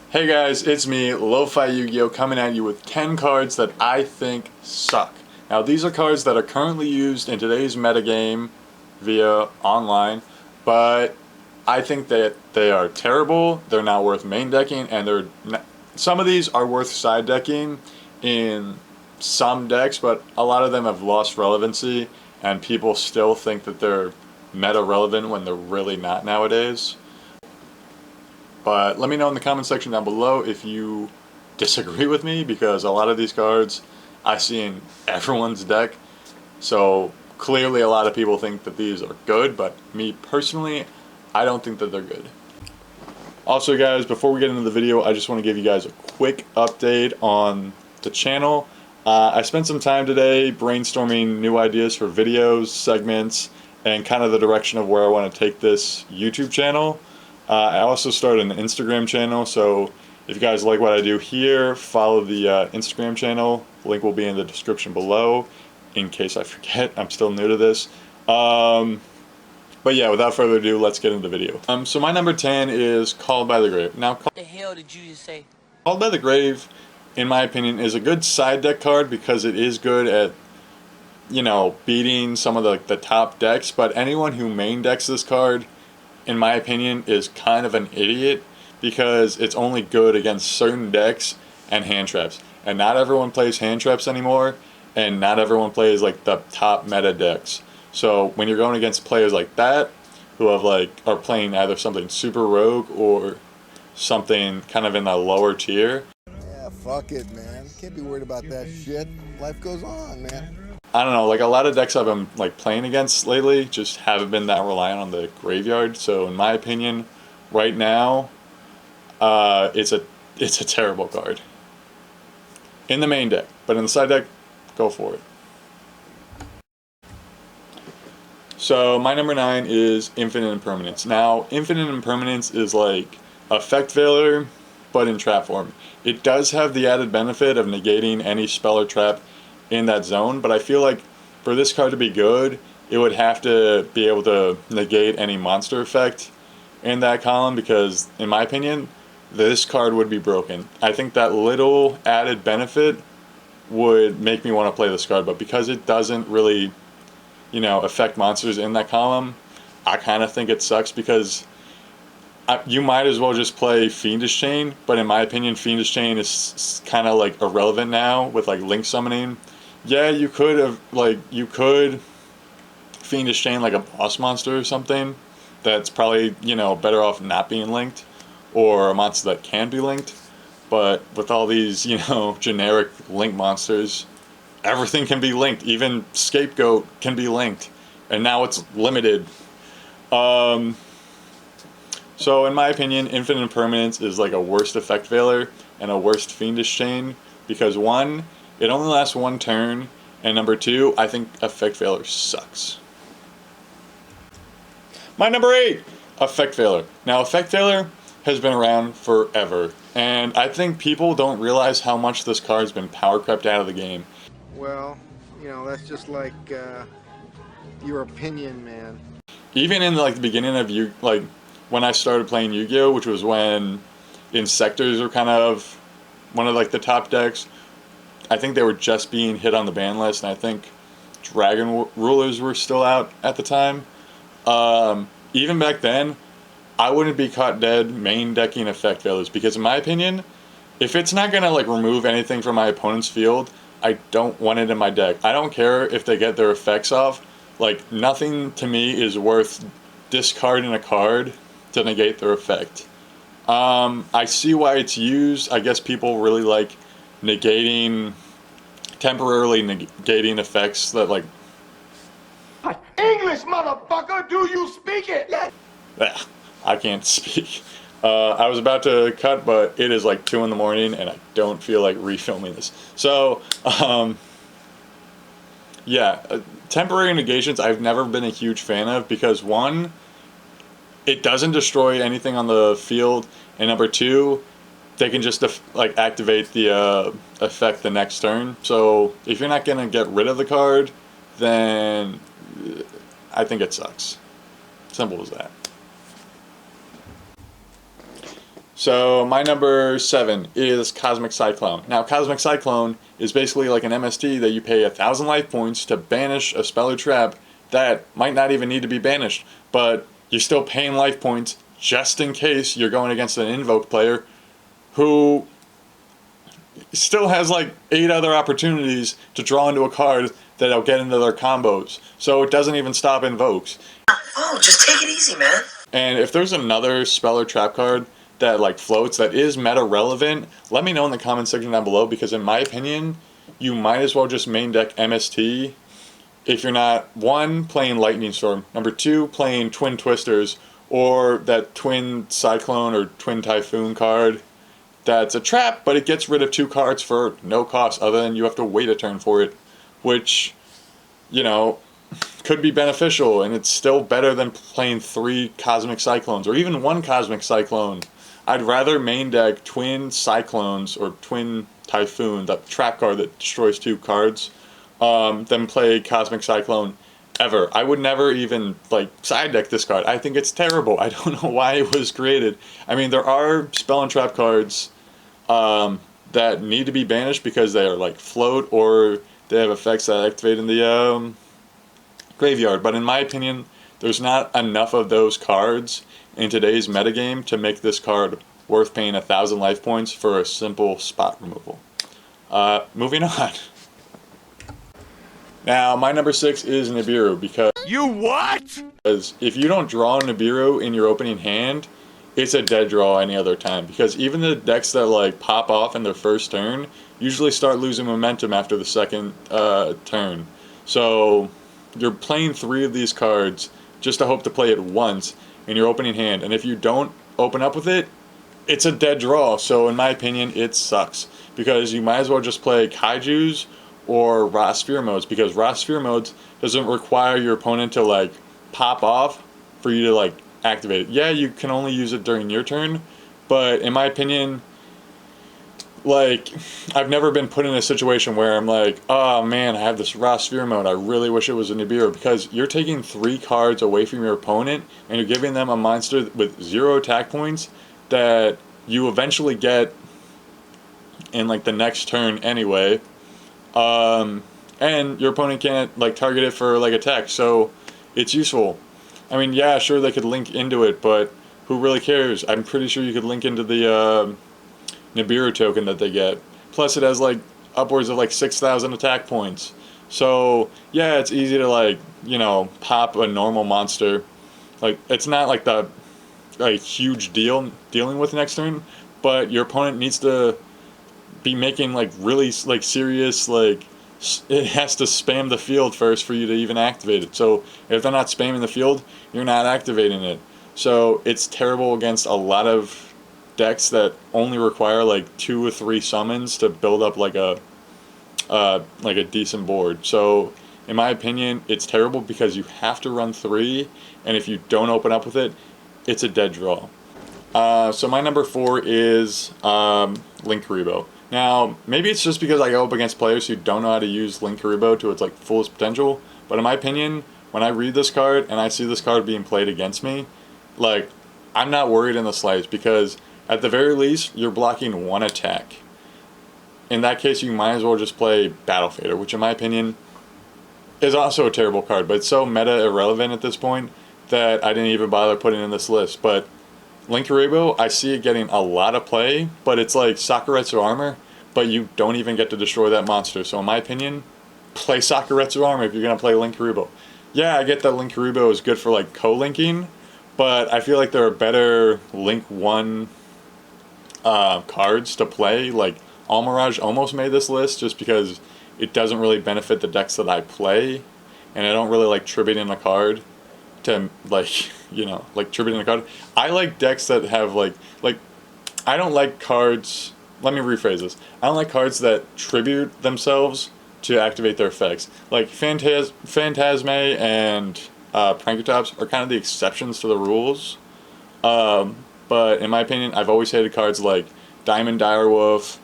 Hey guys, it's me, Lo-Fi Yu-Gi-Oh! Coming at you with 10 cards that I think suck. Now these are cards that are currently used in today's metagame via online, but I think that they are terrible, they're not worth main decking, and some of these are worth side decking in some decks, but a lot of them have lost relevancy, and people still think that they're meta relevant when they're really not nowadays. But let me know in the comment section down below if you disagree with me, because a lot of these cards I see in everyone's deck. So clearly a lot of people think that these are good, but me personally, I don't think that they're good. Also guys, before we get into the video, I just want to give you guys a quick update on the channel. I spent some time today brainstorming new ideas for videos, segments, and kind of the direction of where I want to take this YouTube channel. I also started an Instagram channel, so if you guys like what I do here, follow the Instagram channel. Link will be in the description below, in case I forget. I'm still new to this. But yeah, without further ado, let's get into the video. So my number 10 is Called by the Grave. Now, What the hell did you just say? Called by the Grave, in my opinion, is a good side deck card because it is good at, you know, beating some of the top decks, but anyone who main decks this card, in my opinion, is kind of an idiot, because it's only good against certain decks and hand traps. And not everyone plays hand traps anymore, and not everyone plays like the top meta decks. So when you're going against players like that, who have are playing either something super rogue or something kind of in a lower tier, Yeah, fuck it, man. Can't be worried about that shit. Life goes on, man. I don't know, like a lot of decks I've been playing against lately just haven't been that reliant on the graveyard. So in my opinion, right now, it's a terrible card in the main deck, but in the side deck, go for it. So my number 9 is Infinite Impermanence. Now, Infinite Impermanence is like Effect Failure, but in trap form. It does have the added benefit of negating any spell or trap in that zone, but I feel like for this card to be good, it would have to be able to negate any monster effect in that column, because in my opinion, this card would be broken. I think that little added benefit would make me want to play this card, but because it doesn't really, you know, affect monsters in that column, I kind of think it sucks, because you might as well just play Fiendish Chain, but in my opinion, Fiendish Chain is kind of like irrelevant now with like link summoning. Yeah, you could Fiendish Chain like a boss monster or something that's probably, you know, better off not being linked, or a monster that can be linked. But with all these, you know, generic link monsters, everything can be linked. Even Scapegoat can be linked, and now it's limited. So in my opinion, Infinite Impermanence is like a worst Effect Failure and a worst Fiendish Chain, because one, it only lasts one turn, and number two, I think Effect Failure sucks. My number 8, Effect Failure. Now, Effect Failure has been around forever, and I think people don't realize how much this card's been power crept out of the game. Well, you know, that's just like your opinion, man. Even in like the beginning of when I started playing Yu-Gi-Oh, which was when Insectors were kind of one of like the top decks. I think they were just being hit on the ban list, and I think Dragon Rulers were still out at the time. Even back then, I wouldn't be caught dead main decking Effect Failures, because in my opinion, if it's not gonna like remove anything from my opponent's field, I don't want it in my deck. I don't care if they get their effects off. Like, nothing to me is worth discarding a card to negate their effect. I see why it's used. I guess people really like temporarily negating effects that like... English, motherfucker, do you speak it? I can't speak. I was about to cut, but it is like 2 in the morning, and I don't feel like refilming this. So, yeah, temporary negations I've never been a huge fan of, because one, it doesn't destroy anything on the field, and number two, they can just activate the effect the next turn. So if you're not gonna get rid of the card, then I think it sucks. Simple as that. So my number 7 is Cosmic Cyclone. Now Cosmic Cyclone is basically like an MST that you pay 1,000 life points to banish a spell or trap that might not even need to be banished, but you're still paying life points just in case you're going against an invoke player who still has like 8 other opportunities to draw into a card that'll get into their combos. So it doesn't even stop invokes. Oh, just take it easy, man. And if there's another spell or trap card that like floats that is meta relevant, let me know in the comment section down below, because in my opinion, you might as well just main deck MST if you're not, 1, playing Lightning Storm, number 2, playing Twin Twisters, or that Twin Cyclone or Twin Typhoon card that's a trap, but it gets rid of 2 cards for no cost other than you have to wait a turn for it, which, you know, could be beneficial, and it's still better than playing 3 Cosmic Cyclones or even 1 Cosmic Cyclone. I'd rather main deck Twin Cyclones or Twin Typhoon, that trap card that destroys 2 cards, than play Cosmic Cyclone ever. I would never even like side deck this card. I think it's terrible. I don't know why it was created. I mean, there are spell and trap cards that need to be banished because they are like float or they have effects that activate in the graveyard. But in my opinion, there's not enough of those cards in today's metagame to make this card worth paying 1,000 life points for a simple spot removal. Moving on. Now, my number 6 is Nibiru, because... You what? Because if you don't draw Nibiru in your opening hand, it's a dead draw any other time. Because even the decks that like pop off in their first turn usually start losing momentum after the second turn. So you're playing 3 of these cards just to hope to play it once in your opening hand. And if you don't open up with it, it's a dead draw. So in my opinion, it sucks. Because you might as well just play Kaijus or Raw Sphere modes, because Raw Sphere modes doesn't require your opponent to like pop off for you to like activate it. Yeah, you can only use it during your turn, but in my opinion, like, I've never been put in a situation where I'm like, oh man, I have this Raw Sphere mode, I really wish it was a Nibiru, because you're taking 3 cards away from your opponent and you're giving them a monster with 0 attack points that you eventually get in like the next turn anyway. And your opponent can't like target it for like attack, so it's useful. I mean, yeah, sure they could link into it, but who really cares? I'm pretty sure you could link into the Nibiru token that they get. Plus it has like upwards of like 6,000 attack points. So yeah, it's easy to like, you know, pop a normal monster. Like, it's not like the like huge deal dealing with next turn, but your opponent needs to be making like really like serious, like it has to spam the field first for you to even activate it. So if they're not spamming the field, you're not activating it. So it's terrible against a lot of decks that only require like 2 or 3 summons to build up like a decent board. So in my opinion, it's terrible because you have to run 3, and if you don't open up with it, it's a dead draw. So my number 4 is Linkuriboh. Now, maybe it's just because I go up against players who don't know how to use Linkuriboh to its like fullest potential, but in my opinion, when I read this card and I see this card being played against me, like, I'm not worried in the slightest, because at the very least, you're blocking 1 attack. In that case, you might as well just play Battle Fader, which in my opinion is also a terrible card, but it's so meta irrelevant at this point that I didn't even bother putting it in this list. But Linkuriboh, I see it getting a lot of play, but it's like Sakuretsu Armor, but you don't even get to destroy that monster. So in my opinion, play Sakuretsu Armor if you're going to play Linkuriboh. Yeah, I get that Linkuriboh is good for like co-linking, but I feel like there are better Link 1 cards to play. Like, Almirage almost made this list just because it doesn't really benefit the decks that I play, and I don't really like tributing a card to, like, you know, like tributing a card. I like decks that have like I don't like cards, let me rephrase this. I don't like cards that tribute themselves to activate their effects. Like Phantasme and Prankotops are kind of the exceptions to the rules. But in my opinion, I've always hated cards like Diamond Direwolf,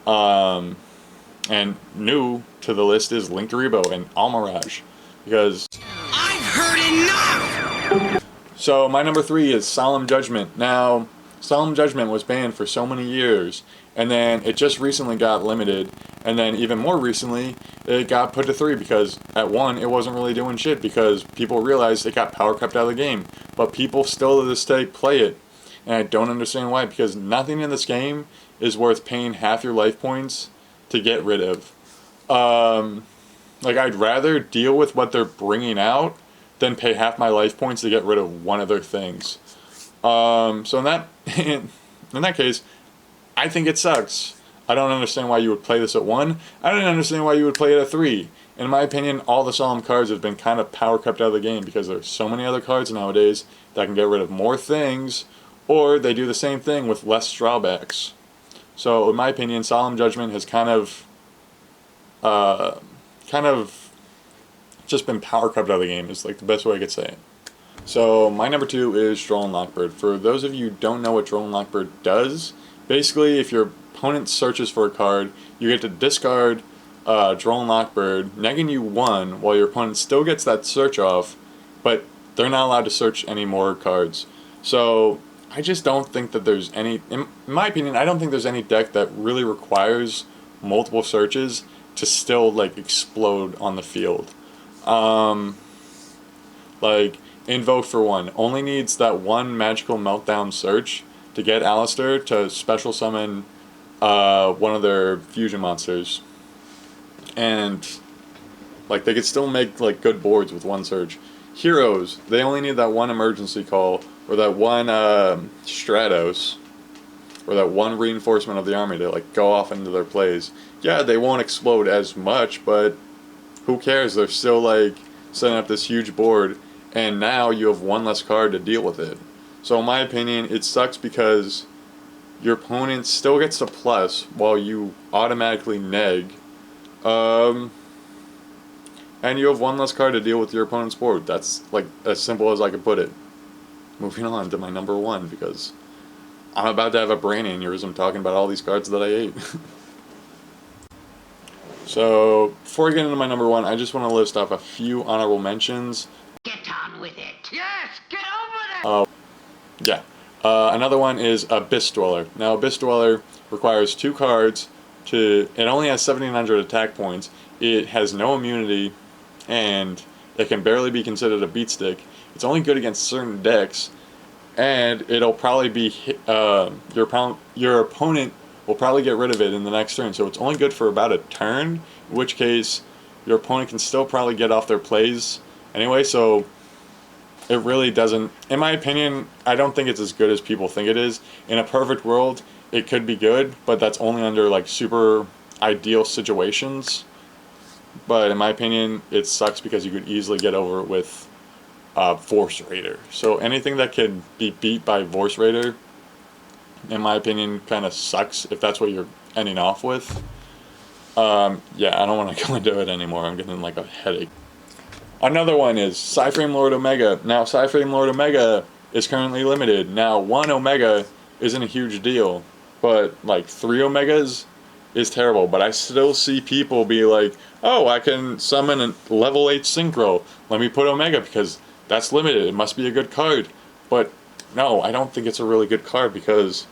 and new to the list is Linkuriboh and Almirage, because I've heard enough! So my number 3 is Solemn Judgment. Now, Solemn Judgment was banned for so many years, and then it just recently got limited, and then even more recently, it got put to 3 because at 1, it wasn't really doing shit because people realized it got power crept out of the game. But people still to this day play it, and I don't understand why, because nothing in this game is worth paying half your life points to get rid of. Like, I'd rather deal with what they're bringing out than pay half my life points to get rid of one of their things. So in that case, I think it sucks. I don't understand why you would play this at 1. I don't understand why you would play it at 3. In my opinion, all the solemn cards have been kind of power crept out of the game because there's so many other cards nowadays that can get rid of more things, or they do the same thing with less drawbacks. So in my opinion, Solemn Judgment has kind of just been power crept out of the game is like the best way I could say it. So my number 2 is Droll Lockbird. For those of you who don't know what Droll Lockbird does, basically if your opponent searches for a card, you get to discard Droll Lockbird, negging you 1 while your opponent still gets that search off, but they're not allowed to search any more cards. So I just don't think that there's any, in my opinion, I don't think there's any deck that really requires multiple searches to still like explode on the field. Like Invoke for 1 only needs that 1 magical meltdown search to get Alistair to special summon one of their fusion monsters, and like they could still make like good boards with 1 search. Heroes, they only need that 1 emergency call or that 1 Stratos or that 1 reinforcement of the army to like go off into their plays. Yeah, they won't explode as much, but who cares? They're still like setting up this huge board, and now you have 1 less card to deal with it. So in my opinion, it sucks because your opponent still gets a plus while you automatically neg, and you have 1 less card to deal with your opponent's board. That's like as simple as I could put it. Moving on to my number 1, because I'm about to have a brain aneurysm talking about all these cards that I ate. So, before I get into my number 1, I just want to list off a few honorable mentions. Get on with it. Yes, get over it. Yeah. Another one is Abyss Dweller. Now, Abyss Dweller requires 2 cards to... It only has 1,700 attack points. It has no immunity, and it can barely be considered a beat stick. It's only good against certain decks, and it'll probably be... your opponent will probably get rid of it in the next turn, so it's only good for about a turn, in which case your opponent can still probably get off their plays anyway, so it really doesn't, in my opinion, I don't think it's as good as people think it is. In a perfect world, it could be good, but that's only under like super ideal situations. But in my opinion, it sucks because you could easily get over it with Force Raider. So anything that can be beat by Force Raider, in my opinion, kind of sucks if that's what you're ending off with. Yeah, I don't want to go into it anymore. I'm getting like a headache. Another one is Cyframe Lord Omega. Now, Cyframe Lord Omega is currently limited. Now, 1 Omega isn't a huge deal, but like 3 Omegas is terrible. But I still see people be like, oh, I can summon a level 8 Synchro. Let me put Omega because that's limited. It must be a good card. But no, I don't think it's a really good card because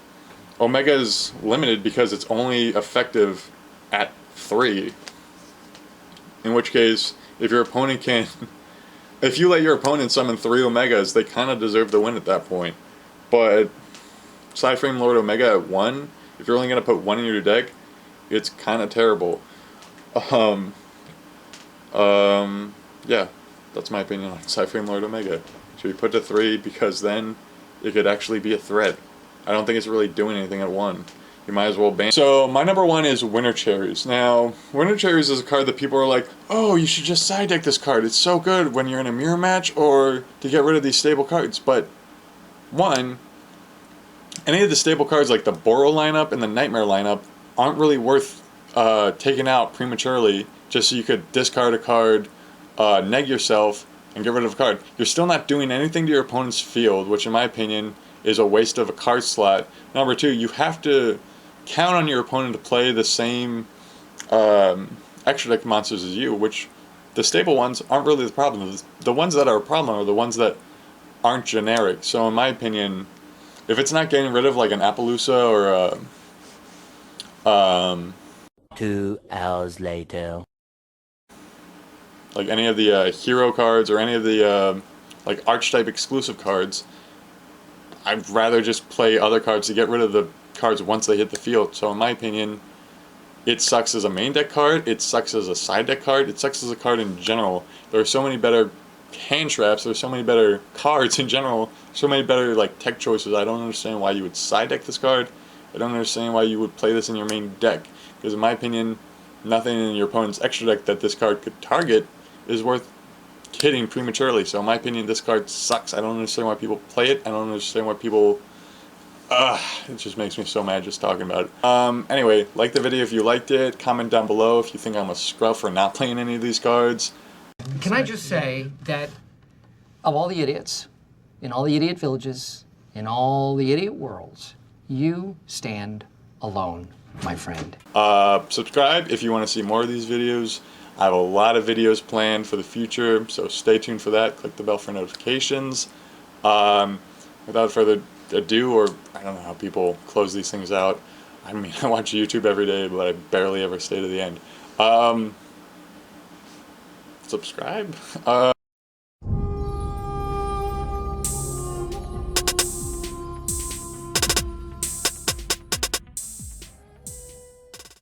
Omega is limited because it's only effective at 3. In which case, if your opponent can... If you let your opponent summon 3 Omegas, they kind of deserve to win at that point. But Cyframe Lord Omega at 1, if you're only going to put 1 in your deck, it's kind of terrible. Yeah, that's my opinion on Cyframe Lord Omega. Should be put to 3 because then it could actually be a threat. I don't think it's really doing anything at 1. You might as well ban. So my number 1 is Winter Cherries. Now, Winter Cherries is a card that people are like, oh, you should just side deck this card. It's so good when you're in a mirror match or to get rid of these stable cards. But, 1, any of the stable cards like the Boro lineup and the Nightmare lineup aren't really worth taking out prematurely just so you could discard a card, neg yourself, and get rid of a card. You're still not doing anything to your opponent's field, which in my opinion is a waste of a card slot. Number 2, you have to count on your opponent to play the same extra deck monsters as you, which the stable ones aren't really the problem. The ones that are a problem are the ones that aren't generic. So in my opinion, if it's not getting rid of like an Appaloosa or a 2 hours later. like any of the hero cards or any of the like archetype exclusive cards, I'd rather just play other cards to get rid of the cards once they hit the field. So in my opinion, it sucks as a main deck card, it sucks as a side deck card, it sucks as a card in general. There are so many better hand traps, there's so many better cards in general, so many better like tech choices. I don't understand why you would side deck this card. I don't understand why you would play this in your main deck. Because in my opinion, nothing in your opponent's extra deck that this card could target is worth hitting prematurely. So in my opinion, this card sucks. I don't understand why people play it. I don't understand why people... it just makes me so mad just talking about it. Anyway, like the video if you liked it. Comment down below if you think I'm a scruff for not playing any of these cards. Can I just say that of all the idiots, in all the idiot villages, in all the idiot worlds, you stand alone, my friend. Subscribe if you want to see more of these videos. I have a lot of videos planned for the future, so stay tuned for that. Click the bell for notifications. Without further ado, or I don't know how people close these things out. I mean, I watch YouTube every day, but I barely ever stay to the end. Subscribe?